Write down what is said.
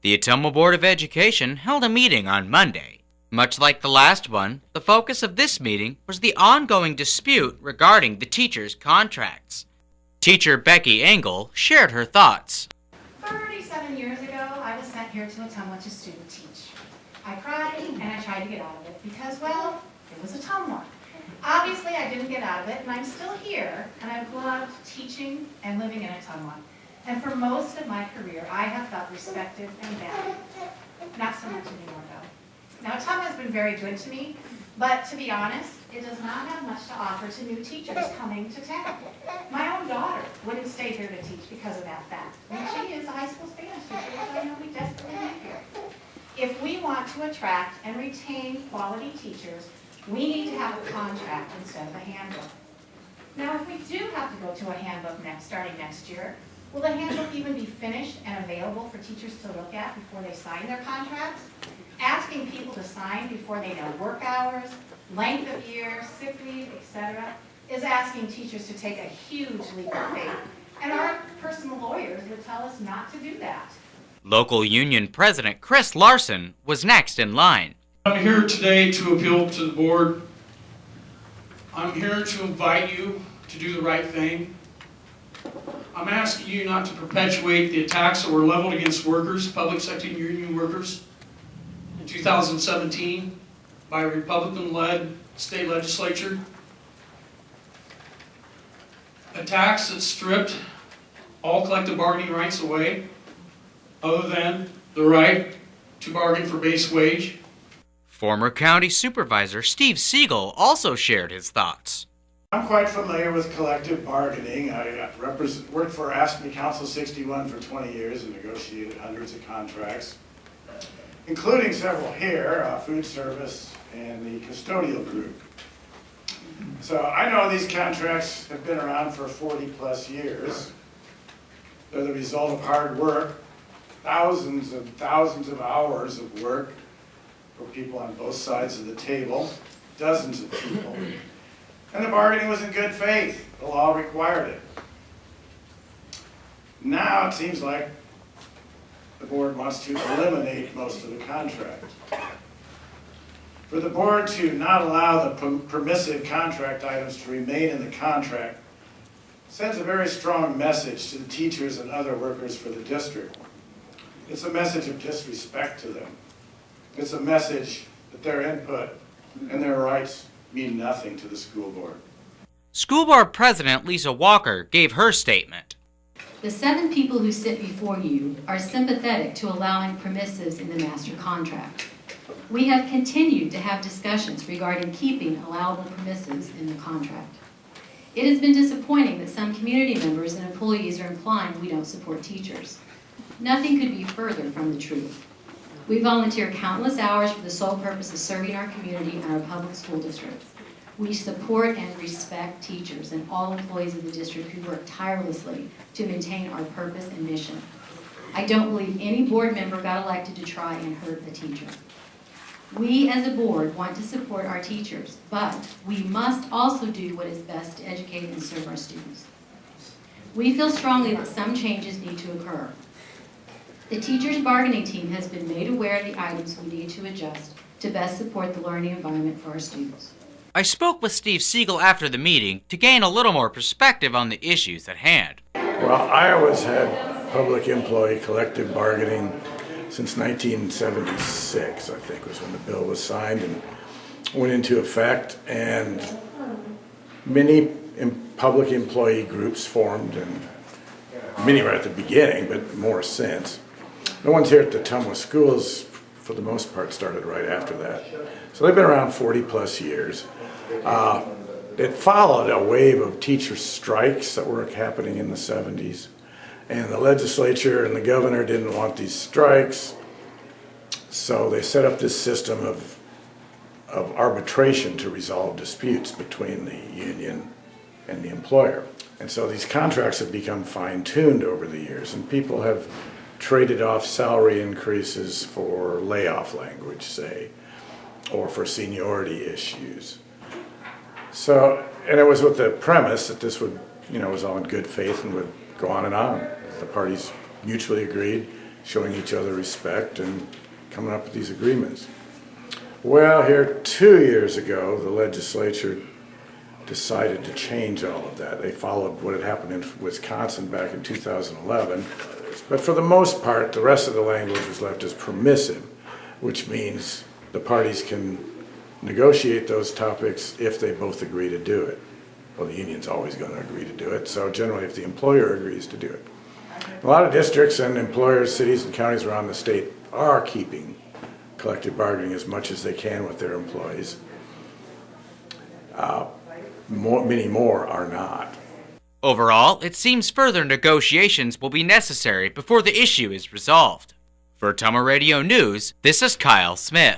The Ottumwa Board of Education held a meeting on Monday. Much like the last one, the focus of this meeting was the ongoing dispute regarding the teachers' contracts. Teacher Becky Engel shared her thoughts. 37 years ago, I was sent here to Ottumwa to student teach. I cried and I tried to get out of it because, well, it was Ottumwa. Obviously, I didn't get out of it, and I'm still here, and I've loved teaching and living in Ottumwa. And for most of my career, I have felt respected and valued. Not so much anymore, though. Now, Ottumwa has been very good to me, but to be honest, it does not have much to offer to new teachers coming to town. My own daughter wouldn't stay here to teach because of that fact. And she is a high school Spanish teacher, which I know we desperately need here. If we want to attract and retain quality teachers, we need to have a contract instead of a handbook. Now, if we do have to go to a handbook starting next year, will the handbook even be finished and available for teachers to look at before they sign their contracts? Asking people to sign before they know work hours, length of year, sick leave, etc., is asking teachers to take a huge leap of faith, and our personal lawyers would tell us not to do that. Local union president Chris Larson was next in line. I'm here today to appeal to the board. I'm here to invite you to do the right thing. I'm asking you not to perpetuate the attacks that were leveled against workers, public sector union workers, in 2017 by a Republican-led state legislature. Attacks that stripped all collective bargaining rights away, other than the right to bargain for base wage. Former County Supervisor Steve Siegel also shared his thoughts. I'm quite familiar with collective bargaining. I worked for AFSCME Council 61 for 20 years and negotiated hundreds of contracts, including several here, food service and the custodial group. So I know these contracts have been around for 40 plus years. They're the result of hard work, thousands and thousands of hours of work for people on both sides of the table, dozens of people. And the bargaining was in good faith. The law required it. Now it seems like the board wants to eliminate most of the contract. For the board to not allow the permissive contract items to remain in the contract sends a very strong message to the teachers and other workers for the district. It's a message of disrespect to them. It's a message that their input and their rights mean nothing to the school board. School Board President Lisa Walker gave her statement. The 7 people who sit before you are sympathetic to allowing permissives in the master contract. We have continued to have discussions regarding keeping allowable permissives in the contract. It has been disappointing that some community members and employees are implying we don't support teachers. Nothing could be further from the truth. We volunteer countless hours for the sole purpose of serving our community and our public school districts. We support and respect teachers and all employees of the district who work tirelessly to maintain our purpose and mission. I don't believe any board member got elected to try and hurt a teacher. We as a board want to support our teachers, but we must also do what is best to educate and serve our students. We feel strongly that some changes need to occur. The teachers' bargaining team has been made aware of the items we need to adjust to best support the learning environment for our students. I spoke with Steve Siegel after the meeting to gain a little more perspective on the issues at hand. Well, Iowa's had public employee collective bargaining since 1976, I think, was when the bill was signed and went into effect. And many public employee groups formed, and many right at the beginning, but more since. The ones here at the Ottumwa schools, for the most part, started right after that. So they've been around 40 plus years. It followed a wave of teacher strikes that were happening in the 70s. And the legislature and the governor didn't want these strikes. So they set up this system of arbitration to resolve disputes between the union and the employer. And so these contracts have become fine-tuned over the years, and people have traded off salary increases for layoff language, say, or for seniority issues. So, and it was with the premise that this would, was all in good faith and would go on and on. The parties mutually agreed, showing each other respect and coming up with these agreements. Well, here 2 years ago, the legislature decided to change all of that. They followed what had happened in Wisconsin back in 2011. But for the most part, the rest of the language was left as permissive, which means the parties can negotiate those topics if they both agree to do it. Well, the union's always going to agree to do it, so generally if the employer agrees to do it. A lot of districts and employers, cities and counties around the state are keeping collective bargaining as much as they can with their employees. Many more are not. Overall, it seems further negotiations will be necessary before the issue is resolved. For Ottumwa Radio News, this is Kyle Smith.